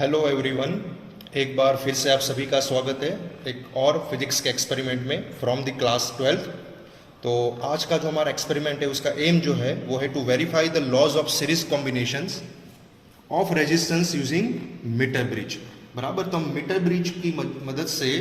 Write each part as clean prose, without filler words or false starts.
Hello everyone, एक बार फिर से आप सभी का स्वागत है एक और फिजिक्स के एक्सपेरिमेंट में फ्रॉम द क्लास 12th। तो आज का जो हमारा एक्सपेरिमेंट है उसका एम जो है वो है to verify the laws of series combinations of resistance using meter bridge. बराबर, तो हम मीटर ब्रिज की मदद से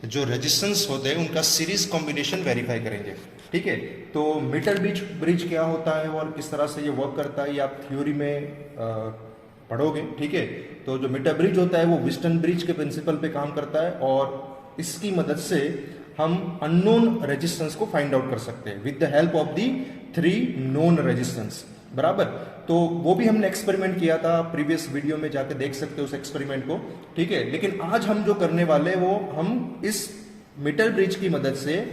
जो रेजिस्टेंस होते हैं उनका सीरीज कॉम्बिनेशन वेरीफाई करेंगे। ठीक है, तो मीटर ब्रिज क्या होता है और किस तरह से ये वर्क करता है ये आप थ्योरी में पढ़ोगे। ठीक है, तो जो मीटर ब्रिज होता है वो व्हिटन ब्रिज के प्रिंसिपल पे काम करता है और इसकी मदद से हम अननोन रेजिस्टेंस को फाइंड आउट कर सकते हैं with the help of the 3 known resistance. बराबर, तो वो भी हमने एक्सपेरिमेंट किया था, प्रीवियस वीडियो में जाके देख सकते हो उस एक्सपेरिमेंट को। ठीक है, लेकिन आज हम जो करने वाले वो हम इस मीटर ब्रिज की मदद से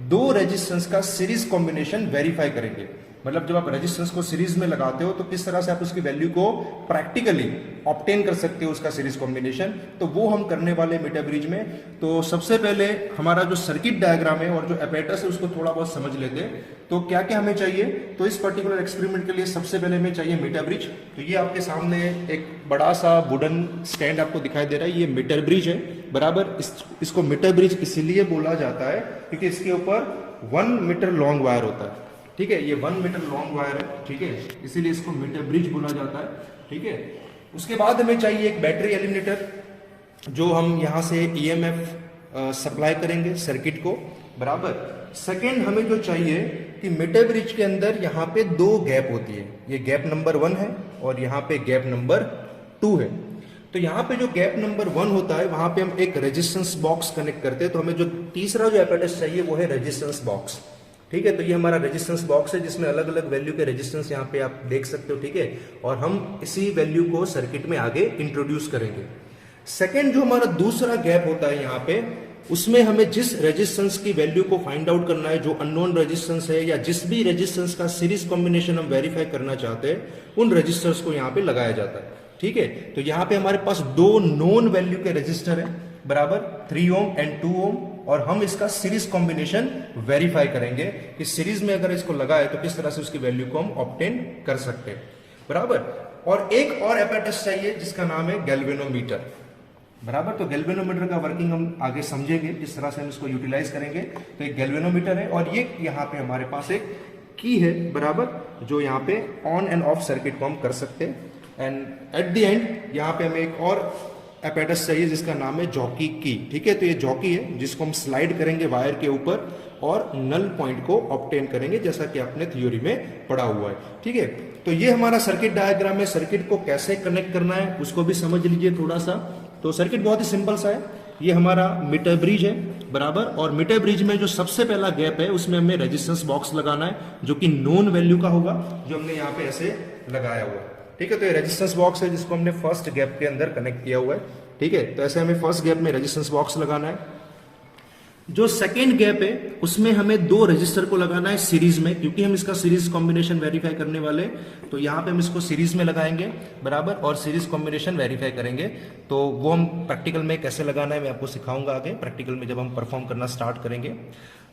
2 रेजिस्टेंस का सीरीज कॉम्बिनेशन वेरीफाई करेंगे। मतलब जब आप रेजिस्टेंस को सीरीज में लगाते हो तो किस तरह से आप उसकी वैल्यू को प्रैक्टिकली ऑब्टेन कर सकते हो उसका सीरीज कॉम्बिनेशन, तो वो हम करने वाले मीटर ब्रिज में। तो सबसे पहले हमारा जो सर्किट डायग्राम है और जो एपेटस है उसको थोड़ा बहुत समझ लेते हैं। तो क्या क्या हमें चाहिए, तो इस पर्टिकुलर एक्सपेरिमेंट के लिए सबसे पहले हमें चाहिए मीटर ब्रिज। तो ये आपके सामने एक बड़ा सा वुडन स्टैंड आपको दिखाई दे रहा है, ये मीटर ब्रिज है। बराबर, इसको मीटर ब्रिज इसीलिए बोला जाता है क्योंकि इसके ऊपर 1 मीटर लॉन्ग वायर होता है। ठीक है, ये 1 मीटर लॉन्ग वायर है। ठीक है, इसीलिए इसको मीटर ब्रिज बोला जाता है। ठीक है, उसके बाद हमें चाहिए एक बैटरी एलिमिनेटर, जो हम यहाँ से ईएमएफ सप्लाई करेंगे सर्किट को। बराबर, सेकेंड हमें जो चाहिए कि मीटर ब्रिज के अंदर यहाँ पे 2 गैप होती है, ये गैप नंबर 1 है और यहाँ पे गैप नंबर 2 है। तो यहाँ पे जो गैप नंबर 1 होता है वहां पे हम एक रेजिस्टेंस बॉक्स कनेक्ट करते हैं। तो हमें जो तीसरा जो एपेटस चाहिए वो है रेजिस्टेंस बॉक्स। ठीक है, तो ये हमारा रेजिस्टेंस बॉक्स है जिसमें अलग अलग वैल्यू के रेजिस्टेंस यहाँ पे आप देख सकते हो। ठीक है, और हम इसी वैल्यू को सर्किट में आगे इंट्रोड्यूस करेंगे। सेकेंड जो हमारा दूसरा गैप होता है यहाँ पे, उसमें हमें जिस रेजिस्टेंस की वैल्यू को फाइंड आउट करना है, जो अननोन रेजिस्टेंस है या जिस भी रेजिस्टेंस का सीरीज कॉम्बिनेशन हम वेरीफाई करना चाहते हैं, उन रेजिस्टर्स को यहाँ पे लगाया जाता है। ठीक है, तो यहाँ पे हमारे पास 2 नोन वैल्यू के रेजिस्टर है। बराबर, 3 ओम एंड 2 ओम, और हम इसका सीरीज कॉम्बिनेशन वेरीफाई करेंगे कि सीरीज में अगर इसको लगाए तो किस तरह से उसकी वैल्यू को हम ऑब्टेन कर सकते हैं। बराबर, और एक और एपेटस चाहिए जिसका नाम है गैल्वेनोमीटर। बराबर, तो गैल्वेनोमीटर का वर्किंग हम आगे समझेंगे, जिस तरह से हम इसको यूटिलाइज करेंगे। तो एक गैल्वेनोमीटर है और ये यहाँ पे हमारे पास एक की है। बराबर, जो यहाँ पे ऑन एंड ऑफ सर्किट को हम कर सकते हैं। एंड एट द एंड यहाँ पे हमें एक और एपेटस चाहिए जिसका नाम है जॉकी की। ठीक है, तो ये जॉकी है जिसको हम स्लाइड करेंगे वायर के ऊपर और नल पॉइंट को ऑब्टेन करेंगे, जैसा कि आपने थ्योरी में पढ़ा हुआ है। ठीक है, तो ये हमारा सर्किट डायग्राम है। सर्किट को कैसे कनेक्ट करना है उसको भी समझ लीजिए थोड़ा सा। तो सर्किट बहुत ही सिंपल सा है, ये हमारा मीटर ब्रिज है। बराबर, और मीटर ब्रिज में जो सबसे पहला गैप है उसमें हमें रेजिस्टेंस बॉक्स लगाना है जो कि नोन वैल्यू का होगा, जो हमने यहाँ पे ऐसे लगाया हुआ है। ठीक है, तो ये रेजिस्टेंस बॉक्स है जिसको हमने फर्स्ट गैप के अंदर कनेक्ट किया हुआ है। ठीक है, तो ऐसे हमें फर्स्ट गैप में रेजिस्टेंस बॉक्स लगाना है। जो सेकेंड गैप है उसमें हमें 2 रजिस्टर को लगाना है सीरीज में, क्योंकि हम इसका सीरीज कॉम्बिनेशन वेरीफाई करने वाले, तो यहाँ पे हम इसको सीरीज में लगाएंगे। बराबर, और सीरीज कॉम्बिनेशन वेरीफाई करेंगे। तो वो हम प्रैक्टिकल में कैसे लगाना है मैं आपको सिखाऊंगा आगे, प्रैक्टिकल में जब हम परफॉर्म करना स्टार्ट करेंगे।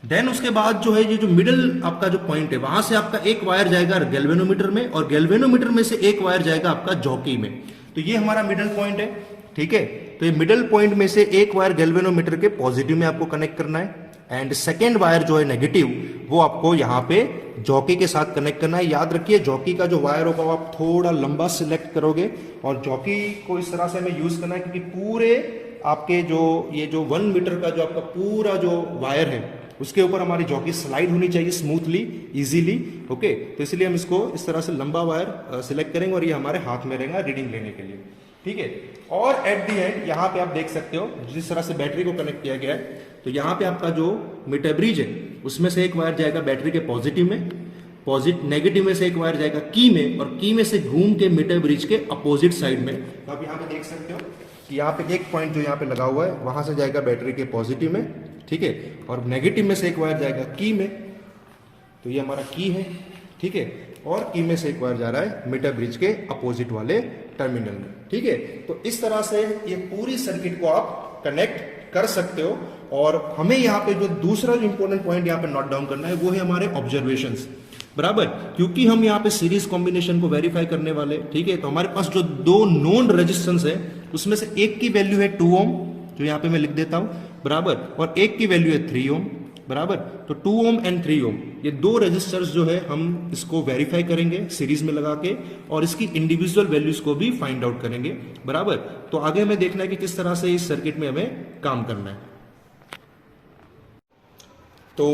देन उसके बाद जो है ये जो मिडिल आपका जो पॉइंट है, वहां से आपका एक वायर जाएगा गैल्वेनोमीटर में और गैल्वेनोमीटर में से एक वायर जाएगा आपका जॉकी में। तो ये हमारा मिडिल पॉइंट है। ठीक है, तो ये मिडिल पॉइंट में से एक वायर गैल्वेनोमीटर के पॉजिटिव में आपको कनेक्ट करना है एंड सेकेंड वायर जो है नेगेटिव वो आपको यहाँ पे जॉकी के साथ कनेक्ट करना है। याद रखिए, जॉकी का जो वायर होगा वो आप थोड़ा लंबा सिलेक्ट करोगे और जॉकी को इस तरह से हमें यूज करना है क्योंकि पूरे आपके जो ये जो 1 मीटर का जो आपका पूरा जो वायर है उसके ऊपर हमारी जॉकी स्लाइड होनी चाहिए स्मूथली, इजीली। ओके, तो इसलिए हम इसको इस तरह से लंबा वायर सिलेक्ट करेंगे और ये हमारे हाथ में रहेगा रीडिंग लेने के लिए। ठीक है, और एट दी एंड यहाँ पे आप देख सकते हो जिस तरह से बैटरी को कनेक्ट किया गया है। तो यहाँ पे आपका जो मीटर ब्रिज है उसमें से एक वायर जाएगा बैटरी के पॉजिटिव में, नेगेटिव में से एक वायर जाएगा की में, और की में से घूम के मीटर ब्रिज के अपोजिट साइड में। तो आप यहाँ पे देख सकते हो कि यहाँ पे एक पॉइंट जो यहाँ पे लगा हुआ है वहां से जाएगा बैटरी के पॉजिटिव में। ठीक है, और नेगेटिव में से एक वायर जाएगा की में, तो ये हमारा की है। ठीक है, और की में से एक वायर जा रहा है मीटर ब्रिज के अपोजिट वाले टर्मिनल में। ठीक है, तो इस तरह से ये पूरी सर्किट को आप कनेक्ट कर सकते हो। और हमें यहाँ पे जो दूसरा जो इंपॉर्टेंट पॉइंट यहाँ पे नोट डाउन करना है वो है हमारे ऑब्जर्वेशंस। बराबर, क्योंकि हम यहाँ पे सीरीज कॉम्बिनेशन को वेरीफाई करने वाले, ठीक है। तो हमारे पास जो दो नोन रेजिस्टेंस है उसमें से एक की वैल्यू है 2 ओम, जो यहाँ पे मैं लिख देता हूं, बराबर, और एक की वैल्यू है 3 ओम, बराबर। तो 2 ओम एंड 3 ओम, ये दो रेजिस्टर्स जो है हम इसको वेरीफाई करेंगे सीरीज में लगा के, और इसकी इंडिविजुअल वैल्यूज को भी फाइंड आउट करेंगे, बराबर। तो आगे हमें देखना है कि किस तरह से इस सर्किट में हमें काम करना है। तो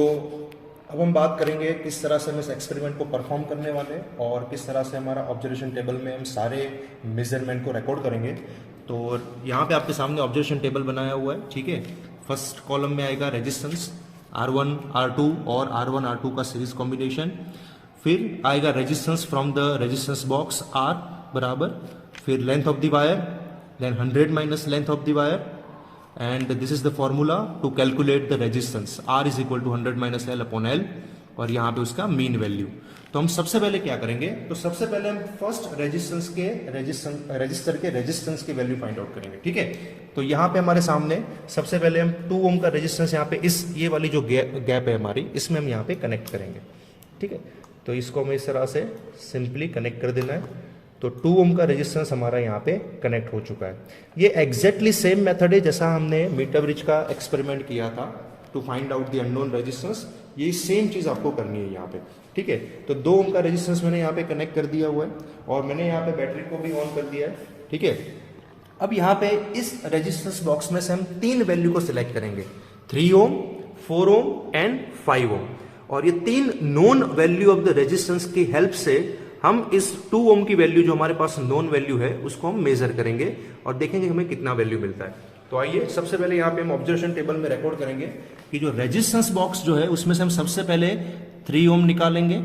अब हम बात करेंगे किस तरह से हम इस एक्सपेरिमेंट को परफॉर्म करने वाले हैं और किस तरह से हमारा ऑब्जर्वेशन टेबल में हम सारे मेजरमेंट को रिकॉर्ड करेंगे। तो यहाँ पे आपके सामने ऑब्जर्वेशन टेबल बनाया हुआ है, ठीक है। फर्स्ट कॉलम में आएगा रेजिस्टेंस R1 R2 और R1 R2 का सीरीज कॉम्बिनेशन, फिर आएगा resistance from the resistance box R, बराबर, फिर length of the wire, then 100 minus length of the wire, and this is the formula to calculate the resistance R is equal to 100 minus L upon L, और यहाँ पे उसका mean value. तो हम सबसे पहले क्या करेंगे, तो सबसे पहले हम फर्स्ट रजिस्टर के रेजिस्टेंस की वैल्यू फाइंड आउट करेंगे, ठीक है। तो यहाँ पे हमारे सामने सबसे पहले हम 2 ओम का रेजिस्टेंस यहाँ पे इस ये वाली जो गैप है हमारी, इसमें हम यहाँ पे कनेक्ट करेंगे, ठीक है। तो इसको हमें इस तरह से सिंपली कनेक्ट कर देना है। तो 2 ओम का रेजिस्टेंस हमारा यहाँ पे कनेक्ट हो चुका है। ये एग्जैक्टली सेम मेथड है जैसा हमने मीटर ब्रिज का एक्सपेरिमेंट किया था to find out the unknown resistance, ये सेम चीज आपको करनी है यहाँ पे, ठीक है। तो 2 ओम का रेजिस्टेंस मैंने यहाँ पे कनेक्ट कर दिया हुआ है और मैंने यहाँ पे बैटरी को भी ऑन कर दिया है, ठीक है। अब यहाँ पे इस रेजिस्टेंस बॉक्स में से हम 3 वैल्यू को सिलेक्ट करेंगे, 3 ओम, 4 ओम एंड 5 ओम, और ये 3 known value of the resistance की हेल्प से हम इस 2 ओम की वैल्यू जो हमारे पास नोन वैल्यू है उसको हम मेजर करेंगे और देखेंगे हमें कितना वैल्यू मिलता है। तो आइए सबसे पहले यहाँ पे हम ऑब्जर्वेशन टेबल में रिकॉर्ड करेंगे कि जो रेजिस्टेंस बॉक्स जो है उसमें से हम सबसे पहले 3 ओम निकालेंगे,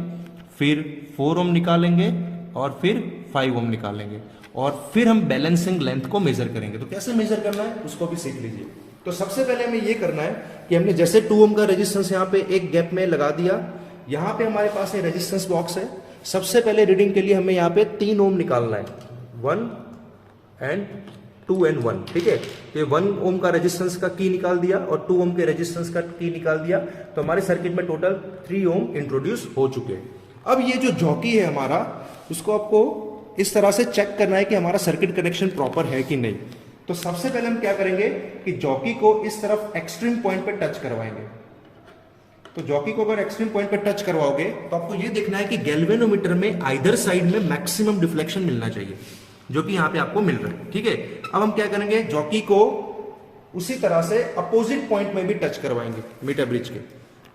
फिर 4 ओम निकालेंगे और फिर 5 ओम निकालेंगे, और फिर हम बैलेंसिंग लेंथ को मेजर करेंगे। तो कैसे मेजर करना है उसको भी सीख लीजिए। तो सबसे पहले हमें ये करना है कि हमने जैसे 2 ओम का रेजिस्टेंस यहाँ पे एक गैप में लगा दिया, यहाँ पे हमारे पास ये रेजिस्टेंस बॉक्स है। सबसे पहले रीडिंग के लिए हमें यहाँ पे 3 ओम निकालना है, 1 एंड 2 एंड 1, ठीक है। तो ये 1 ओम का रेजिस्टेंस का की निकाल दिया और 2 ओम के रेजिस्टेंस का की निकाल दिया, तो हमारे सर्किट में टोटल 3 ओम इंट्रोड्यूस हो चुके हैं। अब ये जो जॉकी है हमारा, उसको आपको इस तरह से चेक करना है कि हमारा सर्किट कनेक्शन प्रॉपर है कि नहीं। तो सबसे पहले हम क्या करेंगे कि जॉकी को इस तरफ एक्सट्रीम पॉइंट पे टच करवाएंगे। तो जॉकी को अगर एक्सट्रीम पॉइंट पे टच करवाओगे तो आपको ये देखना है कि गैल्वेनोमीटर में आइदर साइड में मैक्सिमम डिफ्लेक्शन मिलना चाहिए, जो कि यहाँ पे आपको मिल रहा है, ठीक है। अब हम क्या करेंगे, जॉकी को उसी तरह से अपोजिट पॉइंट में भी टच करवाएंगे मीटर ब्रिज के।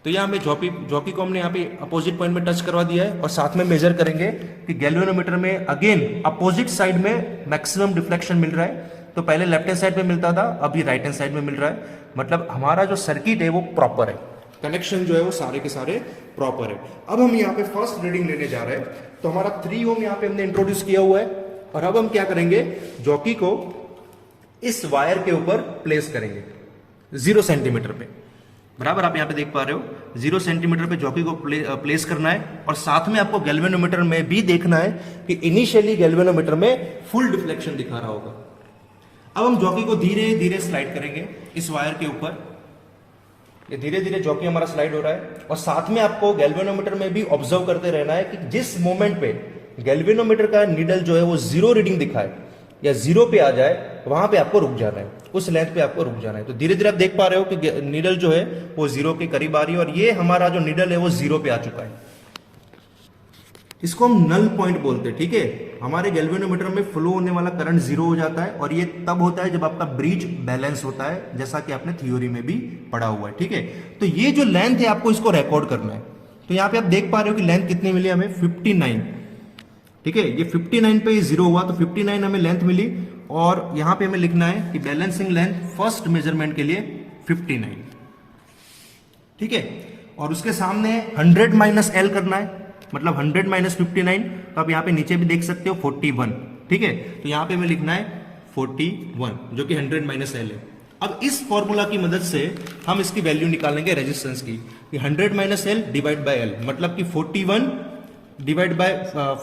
तो यहाँ हमें जॉकी को हमने यहाँ पे अपोजिट पॉइंट में टच करवा दिया है और साथ में मेजर करेंगे कि गैल्वेनोमीटर में अगेन अपोजिट साइड में मैक्सिमम डिफ्लेक्शन मिल रहा है। तो पहले लेफ्ट हैंड साइड में मिलता था, अभी राइट हैंड साइड में मिल रहा है, मतलब हमारा जो सर्किट है वो प्रॉपर है, कनेक्शन जो है वो सारे के सारे प्रॉपर है। अब हम यहाँ पे फर्स्ट रीडिंग लेने जा रहे हैं। तो हमारा 3 ओम यहाँ पे हमने इंट्रोड्यूस किया हुआ है और अब हम क्या करेंगे, जॉकी को इस वायर के ऊपर प्लेस करेंगे 0 सेंटीमीटर पे, बराबर। आप यहाँ पे देख पा रहे हो 0 सेंटीमीटर पे जॉकी को प्लेस करना है, और साथ में आपको गैल्वेनोमीटर में भी देखना है कि इनिशियली गैल्वेनोमीटर में फुल डिफ्लेक्शन दिखा रहा होगा। अब हम जॉकी को धीरे धीरे स्लाइड करेंगे इस वायर के ऊपर, ये धीरे धीरे जॉकी हमारा स्लाइड हो रहा है, और साथ में आपको गैल्वेनोमीटर में भी ऑब्जर्व करते रहना है कि जिस मोमेंट पे गैल्वेनोमीटर का नीडल जो है वो 0 रीडिंग दिखाए या 0 पे आ जाए, वहां पे आपको रुक जाना है, उस लेंथ पे आपको रुक जाना है। तो धीरे धीरे आप देख पा रहे हो कि नीडल जो है वो 0 के करीब आ रही है, और ये हमारा जो नीडल है वो 0 पे आ चुका है। इसको हम नल पॉइंट बोलते हैं, ठीक है। हमारे गैल्वेनोमीटर में फ्लो होने वाला करंट 0 हो जाता है, और ये तब होता है जब आपका ब्रिज बैलेंस होता है, जैसा कि आपने थ्योरी में भी पढ़ा हुआ है, ठीक है। तो ये जो लेंथ है आपको इसको रिकॉर्ड करना है। तो यहाँ पे आप देख पा रहे हो कि लेंथ कितनी मिली हमें, 59, ठीक है। ये 59 पे 0 हुआ तो 59 हमें लेंथ मिली, और यहाँ पे हमें लिखना है कि बैलेंसिंग लेंथ फर्स्ट मेजरमेंट के लिए 59, ठीक है। और उसके सामने 100 माइनस एल करना है, मतलब 100 माइनस 59, तो आप यहाँ पे नीचे भी देख सकते हो 41, ठीक है। तो यहाँ पे हमें लिखना है 41, जो कि 100 माइनस एल है। अब इस फॉर्मूला की मदद से हम इसकी वैल्यू निकालेंगे रेजिस्टेंस की, 100 minus L divide by L, मतलब कि 41 डिवाइड बाय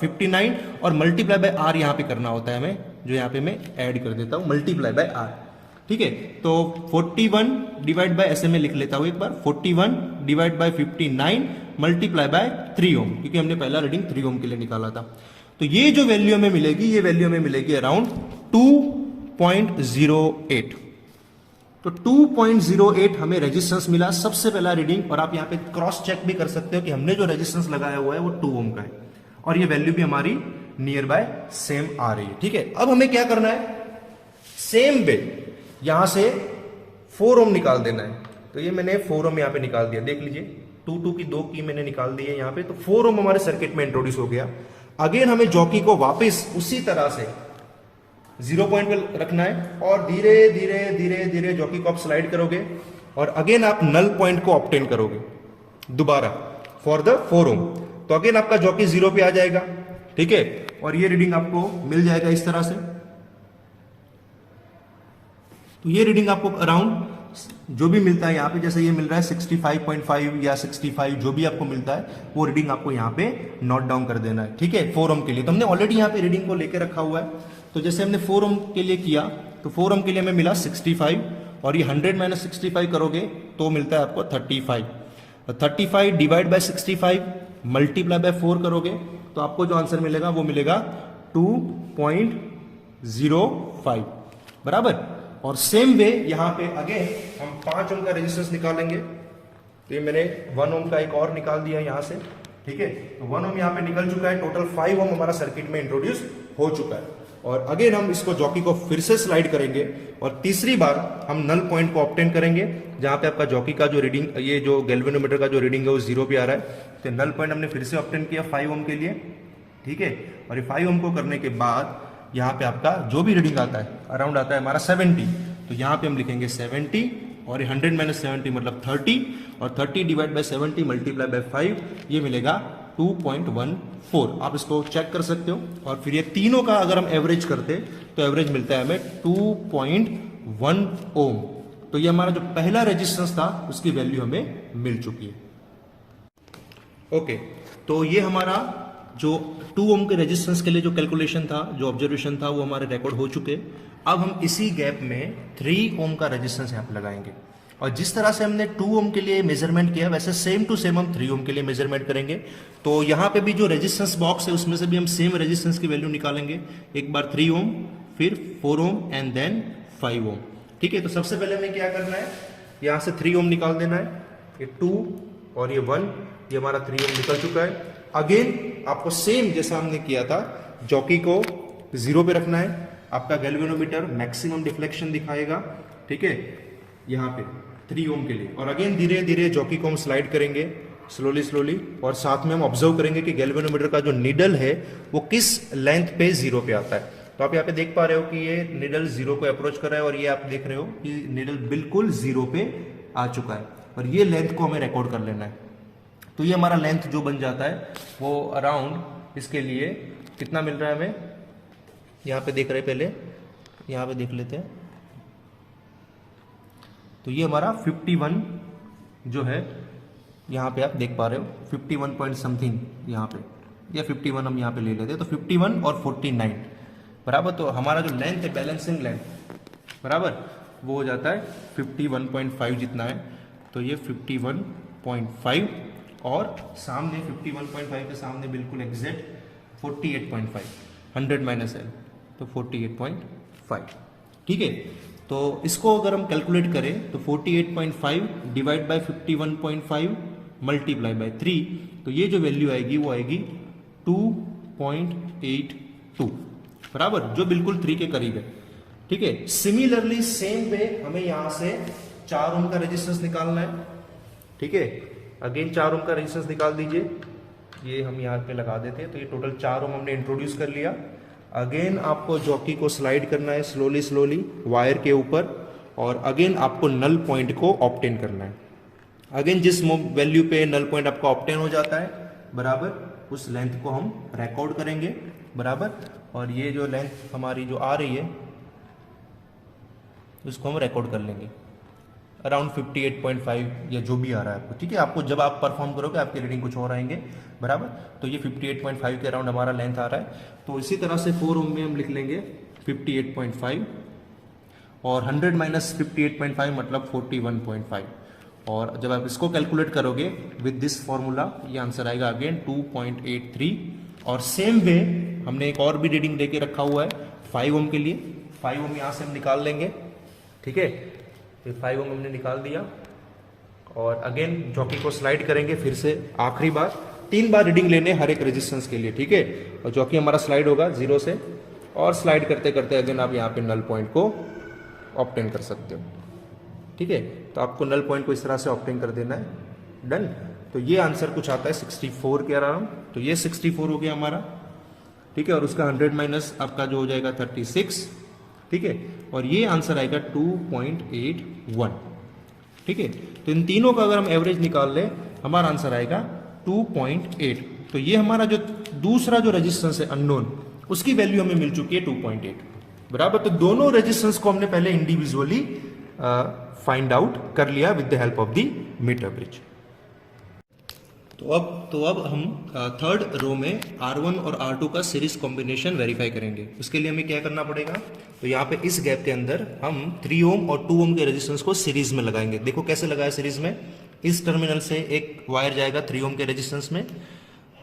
59 और मल्टीप्लाई बाय आर यहाँ पे करना होता है हमें, जो यहाँ पे मैं ऐड कर देता हूँ, मल्टीप्लाई बाय आर। ठीक है, तो 41 डिवाइड बाय ऐसे में लिख लेता हूं एक बार, 41 डिवाइड बाय 59 मल्टीप्लाई बाय 3 ओम, क्योंकि हमने पहला रीडिंग 3 ओम के लिए निकाला था। तो ये जो वैल्यू हमें मिलेगी, ये वैल्यू हमें मिलेगी अराउंड 2.08। तो 2.08 हमें रेजिस्टेंस मिला सबसे पहला रीडिंग, और आप यहां पे क्रॉस चेक भी कर सकते हो कि हमने जो रेजिस्टेंस लगाया हुआ है वो 2 ओम का है, और ये वैल्यू भी हमारी नियर बाय सेम आ रही है। ठीक है, अब हमें क्या करना है, सेम वे यहां से 4 ओम निकाल देना है। तो ये मैंने 4 ओम यहां पे निकाल दिया, देख लीजिए 2 की 2 की मैंने निकाल दी है यहां पे, तो 4 ओम हमारे सर्किट में इंट्रोड्यूस हो गया। अगेन हमें जॉकी को वापस उसी तरह से 0 पॉइंट पे रखना है, और धीरे धीरे धीरे धीरे जॉकी को आप स्लाइड करोगे, और अगेन आप नल पॉइंट को ऑब्टेन करोगे दोबारा फॉर द 4 ओम। तो अगेन आपका जॉकी 0 पे आ जाएगा। ठीक है, और ये रीडिंग आपको मिल जाएगा इस तरह से। तो ये रीडिंग आपको अराउंड जो भी मिलता है यहाँ पे, जैसे ये मिल रहा है 65.5 या 65, जो भी आपको मिलता है वो रीडिंग आपको यहाँ पे नोट डाउन कर देना है। ठीक है, 4 ओम के लिए तो हमने ऑलरेडी यहाँ पे रीडिंग को लेके रखा हुआ है। तो जैसे हमने 4 ओम के लिए किया, तो 4 ओम के लिए हमें मिला 65, और ये 100 माइनस 65 करोगे तो मिलता है आपको 35। 35 डिवाइड बाय 65 मल्टीप्लाई बाय 4 करोगे तो आपको जो आंसर मिलेगा वो मिलेगा 2.05 बराबर। और सेम वे यहां पे अगेन हम 5 ओम का रेजिस्टेंस निकालेंगे। तो ये मैंने 1 ओम का एक और निकाल दिया यहां से। ठीक है, तो 1 ओम यहां पे निकल चुका है, टोटल 5 ओम हमारा सर्किट में इंट्रोड्यूस हो चुका है। और अगेन हम इसको जॉकी को फिर से स्लाइड करेंगे, और तीसरी बार हम नल पॉइंट को ऑब्टेन करेंगे, जहां पे आपका जॉकी का जो रीडिंग, ये जो गैल्वेनोमीटर का जो रीडिंग है वो 0 पे आ रहा है। तो नल पॉइंट हमने फिर से ऑब्टेन किया 5 ओम के लिए। ठीक है, और ये 5 ओम को करने के बाद यहाँ पे आपका जो भी रीडिंग आता है अराउंड आता है हमारा 70। तो यहाँ पे हम लिखेंगे 70, और 100 माइनस 70 मतलब 30, और 30 डिवाइड बाय 70 मल्टीप्लाई बाय 5, ये मिलेगा 2.14। आप इसको चेक कर सकते हो। और फिर ये तीनों का अगर हम एवरेज करते तो एवरेज मिलता है हमें 2.1 ओम। तो ये हमारा जो पहला रेजिस्टेंस था उसकी वैल्यू हमें मिल चुकी है। ओके, तो ये हमारा जो 2 ओम के रेजिस्टेंस के लिए जो कैलकुलेशन था, जो ऑब्जर्वेशन था, वो हमारे रिकॉर्ड हो चुके। अब हम इसी गैप में 3 ओम का रेजिस्टेंस यहाँ पे लगाएंगे, और जिस तरह से हमने 2 ओम के लिए मेजरमेंट किया वैसे सेम टू सेम हम 3 ओम के लिए मेजरमेंट करेंगे। तो यहाँ पे भी जो रेजिस्टेंस बॉक्स है उसमें से भी हम सेम रेजिस्टेंस की वैल्यू निकालेंगे। एक बार 3 ओम, फिर 4 ओम एंड देन 5 ओम। ठीक है, तो सबसे पहले हमें क्या करना है, यहाँ से 3 ओम निकाल देना है। ये 2 और ये 1, ये हमारा 3 ओम निकल चुका है। अगेन आपको सेम जैसा हमने किया था, जॉकी को 0 पे रखना है। आपका गैल्वेनोमीटर मैक्सिमम डिफ्लेक्शन दिखाएगा। ठीक है, यहाँ पे 3 ओम के लिए, और अगेन धीरे धीरे जॉकी को हम स्लाइड करेंगे स्लोली स्लोली, और साथ में हम ऑब्जर्व करेंगे कि गैल्वेनोमीटर का जो निडल है वो किस लेंथ पे 0 पे आता है। तो आप यहाँ पे देख पा रहे हो कि ये निडल 0 को अप्रोच कर रहा है, और ये आप देख रहे हो कि निडल बिल्कुल 0 पे आ चुका है, और ये लेंथ को हमें रिकॉर्ड कर लेना है। तो ये हमारा लेंथ जो बन जाता है वो अराउंड, इसके लिए कितना मिल रहा है हमें, यहाँ पे देख रहे हैं, पहले यहाँ पे देख लेते हैं। तो ये हमारा 51 जो है, यहाँ पे आप देख पा रहे हो 51 पॉइंट समथिंग यहाँ पे, या 51 हम यहाँ पे ले लेते हैं। तो 51 और 49 बराबर, तो हमारा जो लेंथ है, बैलेंसिंग लेंथ बराबर, वो हो जाता है 51.5 जितना है। तो ये 51.5, और सामने 51.5 के सामने बिल्कुल एग्जैक्ट 48.5, 100 माइनस एल, तो 48.5। ठीक है, तो इसको अगर हम कैलकुलेट करें तो 48.5 डिवाइड बाय 51.5 मल्टीप्लाई बाय 3, तो ये जो वैल्यू आएगी वो आएगी 2.82 बराबर, जो बिल्कुल 3 के करीब है। ठीक है, सिमिलरली सेम वे हमें यहां से 4 ओम का रेजिस्टेंस निकालना है। ठीक है, अगेन 4 ओम का रेजिस्टेंस निकाल दीजिए, ये हम यहाँ पे लगा देते हैं। तो ये टोटल 4 ओम हमने इंट्रोड्यूस कर लिया। अगेन आपको जॉकी को स्लाइड करना है स्लोली स्लोली वायर के ऊपर, और अगेन आपको नल पॉइंट को ऑब्टेन करना है। अगेन जिस वैल्यू पे नल पॉइंट आपका ऑब्टेन हो जाता है बराबर, उस लेंथ को हम रिकॉर्ड करेंगे बराबर। और ये जो लेंथ हमारी जो आ रही है उसको हम रिकॉर्ड कर लेंगे अराउंड 58.5 या जो भी आ रहा है आपको। ठीक है, आपको जब आप परफॉर्म करोगे आपकी रीडिंग कुछ और आएंगे बराबर। तो ये 58.5 के अराउंड हमारा लेंथ आ रहा है। तो इसी तरह से 4 ओम में हम लिख लेंगे 58.5, और 100 माइनस 58.5 मतलब 41.5। और जब आप इसको कैलकुलेट करोगे विद दिस फॉर्मूला ये आंसर आएगा अगेन 2.83। और सेम वे हमने एक और भी रीडिंग देके रखा हुआ है 5 ओम के लिए। 5 ओम यहाँ से हम निकाल लेंगे, ठीक है। फिर 5 ओम हमने निकाल दिया और अगेन जॉकी को स्लाइड करेंगे फिर से आखिरी बार। 3 बार रीडिंग लेने हर एक रेजिस्टेंस के लिए, ठीक है। और जॉकी हमारा स्लाइड होगा 0 से और स्लाइड करते करते अगेन आप यहाँ पे नल पॉइंट को ऑब्टेन कर सकते हो, ठीक है। तो आपको नल पॉइंट को इस तरह से ऑब्टेन कर देना है, डन। तो ये आंसर कुछ आता है 64 के अराउंड। तो ये 64 हो गया हमारा, ठीक है। और उसका 100 माइनस आपका जो हो जाएगा 36, ठीक है। और ये आंसर आएगा 2.81, ठीक है। तो इन तीनों का अगर हम एवरेज निकाल लें हमारा आंसर आएगा 2.8। तो ये हमारा जो दूसरा जो रेजिस्टेंस है अननोन उसकी वैल्यू हमें मिल चुकी है 2.8, बराबर। तो दोनों रेजिस्टेंस को हमने पहले इंडिविजुअली फाइंड आउट कर लिया with the help of the meter bridge. तो अब हम थर्ड रो में R1 और R2 का सीरीज कॉम्बिनेशन वेरीफाई करेंगे। उसके लिए हमें क्या करना पड़ेगा, तो यहाँ पे इस गैप के अंदर हम 3 ओम और 2 ओम के रेजिस्टेंस को सीरीज में लगाएंगे। देखो कैसे लगाया सीरीज में। इस टर्मिनल से एक वायर जाएगा 3 ओम के रेजिस्टेंस में,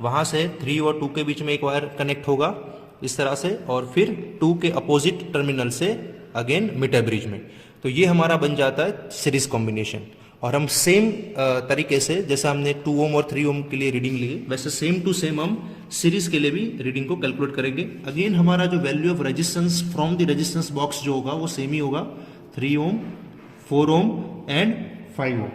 वहां से 3 और 2 के बीच में एक वायर कनेक्ट होगा इस तरह से, और फिर 2 के अपोजिट टर्मिनल से अगेन मीटर ब्रिज में। तो ये हमारा बन जाता है सीरीज कॉम्बिनेशन। और हम सेम तरीके से जैसा हमने 2 ओम और 3 ओम के लिए रीडिंग ली वैसे सेम टू सेम हम सीरीज के लिए भी रीडिंग को कैलकुलेट करेंगे। अगेन हमारा जो value of resistance from the resistance box जो होगा वो सेम ही होगा, 3 ओम 4 ओम एंड 5 ओम,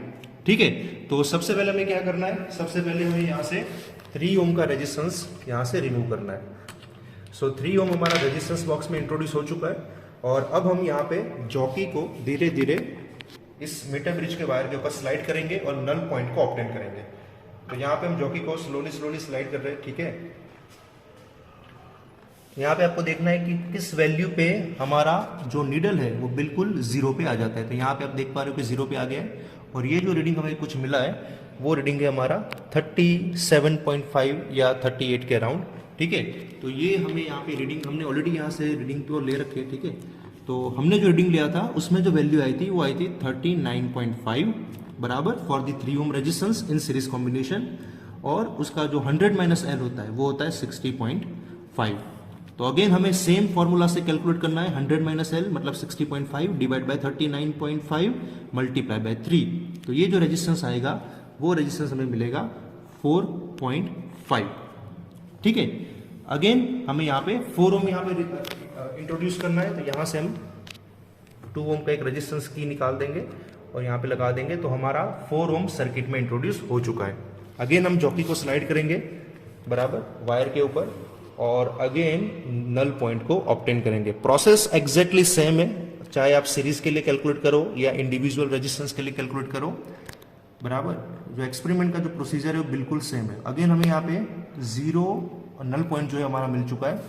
ठीक है। तो सबसे पहले हमें क्या करना है, सबसे पहले हमें यहाँ से 3 ओम का रेजिस्टेंस यहाँ से रिमूव करना है। सो 3 ओम हमारा रेजिस्टेंस बॉक्स में इंट्रोड्यूस हो चुका है। और अब हम यहाँ पे जॉकी को धीरे धीरे इस मीटर ब्रिज के वायर के ऊपर स्लाइड करेंगे और नल पॉइंट को ऑब्टेन करेंगे। तो यहाँ पे हम जॉकी को स्लोली स्लाइड कर रहे हैं, ठीक है। यहाँ पे आपको देखना है कि किस वैल्यू पे हमारा जो नीडल है वो बिल्कुल 0 पे आ जाता है। तो यहाँ पे आप देख पा रहे हो कि 0 पे आ गया है। और ये जो रीडिंग हमें कुछ मिला है वो रीडिंग है हमारा 37.5 या 38 के अराउंड, ठीक है। तो ये हमें यहाँ पे रीडिंग हमने ऑलरेडी यहाँ से रीडिंग तो ले रखे, ठीक है। तो हमने जो रीडिंग लिया था उसमें जो वैल्यू आई थी वो आई थी 39.5 बराबर for the 3 ohm resistance in series combination. और उसका जो 100 माइनस एल होता है वो होता है 60.5। तो अगेन हमें सेम फॉर्मूला से कैलकुलेट करना है, 100 माइनस एल मतलब 60.5 डिवाइड बाय 39.5 मल्टीप्लाई बाय 3। तो ये जो रेजिस्टेंस आएगा वो रेजिस्टेंस हमें मिलेगा 4.5, ठीक है। अगेन हमें यहाँ पे 4 ओम यहाँ पे इंट्रोड्यूस करना है। तो यहाँ से हम 2 ओम का एक रेजिस्टेंस की निकाल देंगे और यहाँ पे लगा देंगे। तो हमारा 4 ओम सर्किट में इंट्रोड्यूस हो चुका है। अगेन हम जॉकी को स्लाइड करेंगे बराबर वायर के ऊपर और अगेन नल पॉइंट को ऑब्टेन करेंगे। प्रोसेस एग्जैक्टली सेम है, चाहे आप सीरीज के लिए कैलकुलेट करो या इंडिविजुअल रेजिस्टेंस के लिए कैलकुलेट करो, बराबर। जो एक्सपेरिमेंट का जो प्रोसीजर है वो बिल्कुल सेम है। अगेन हमें यहाँ पे 0 नल पॉइंट जो है हमारा मिल चुका है।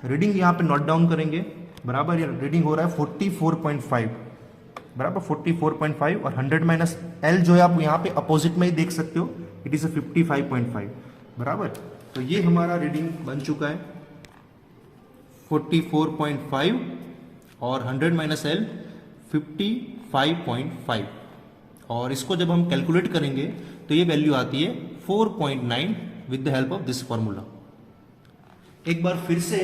रीडिंग यहाँ पे नोट डाउन करेंगे, बराबर। ये रीडिंग हो रहा है 44.5, बराबर 44.5। और 100 माइनस एल जो है आप यहाँ पे अपोजिट में ही देख सकते हो, इट इज 55.5, बराबर। तो ये हमारा रीडिंग बन चुका है 44.5 और 100 माइनस एल 55.5। और इसको जब हम कैलकुलेट करेंगे तो ये वैल्यू आती है 4.9 with the help of this formula. एक बार फिर से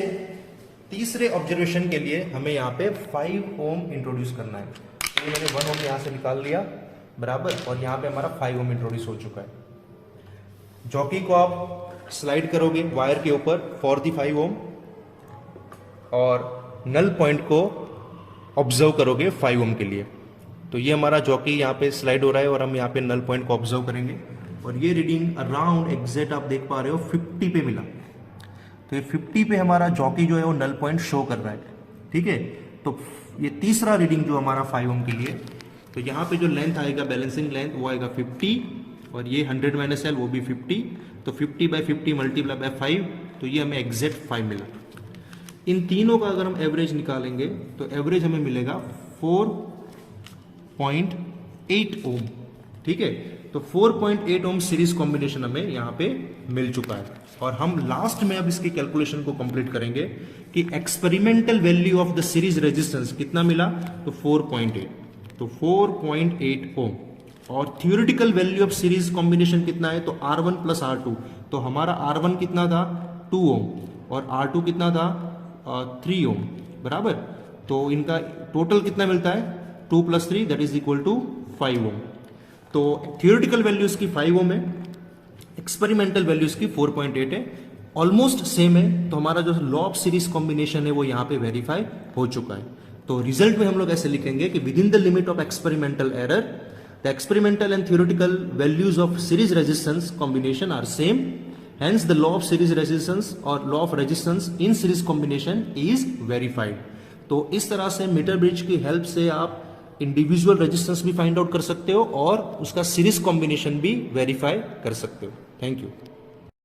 तीसरे ऑब्जर्वेशन के लिए हमें यहाँ पे 5 ओम इंट्रोड्यूस करना है। तो ये मैंने 1 ओम यहाँ से निकाल लिया, बराबर। और यहाँ पे हमारा 5 ओम इंट्रोड्यूस हो चुका है। जॉकी को आप स्लाइड करोगे वायर के ऊपर फॉर दी 5 ओम और नल पॉइंट को ऑब्जर्व करोगे 5 ओम के लिए। तो ये हमारा जॉकी यहाँ पे स्लाइड हो रहा है और हम यहाँ पे नल पॉइंट को ऑब्जर्व करेंगे। और ये रीडिंग अराउंड एग्जैक्ट आप देख पा रहे हो 50 पे मिला। तो ये 50 पे हमारा जॉकी जो है वो नल पॉइंट शो कर रहा है, ठीक है। तो ये तीसरा रीडिंग जो हमारा 5 ओम के लिए, तो यहाँ पे जो लेंथ आएगा बैलेंसिंग लेंथ वो आएगा 50 और ये 100 माइनस एल वो भी 50। तो 50/50 मल्टीप्लाई बाय 5, तो ये हमें एग्जैक्ट 5 मिला। इन तीनों का अगर हम एवरेज निकालेंगे तो एवरेज हमें मिलेगा 4.8 ओम, ठीक है। तो 4.8 ओम सीरीज कॉम्बिनेशन हमें यहाँ पे मिल चुका है। और हम लास्ट में अब इसकी कैलकुलेशन को कंप्लीट करेंगे कि experimental value of the series resistance कितना मिला, तो 4.8, तो 4.8 ओम। और theoretical value of series combination कितना है, तो R1 प्लस R2, तो हमारा R1 कितना था 2 ओम और R2 कितना था 3 ओम, बराबर। तो इनका टोटल कितना मिलता है 2 plus 3 that is equal to 5 ohm. तो थियोरेटिकल वैल्यू इसकी 5 ओम है, एक्सपेरिमेंटल वैल्यू इसकी 4.8 है, ऑलमोस्ट सेम है। तो हमारा जो लॉ ऑफ सीरीज कॉम्बिनेशन है वो यहाँ पे वेरीफाई हो चुका है। तो रिजल्ट में हम लोग ऐसे लिखेंगे कि within the limit of experimental error the experimental and theoretical values of series resistance combination are same, hence the law of series resistance और law of resistance in series combination is verified। तो इस तरह से metre bridge की help से आप individual resistance भी find out कर सकते हो और उसका सीरीज कॉम्बिनेशन भी वेरीफाई कर सकते हो। Thank you.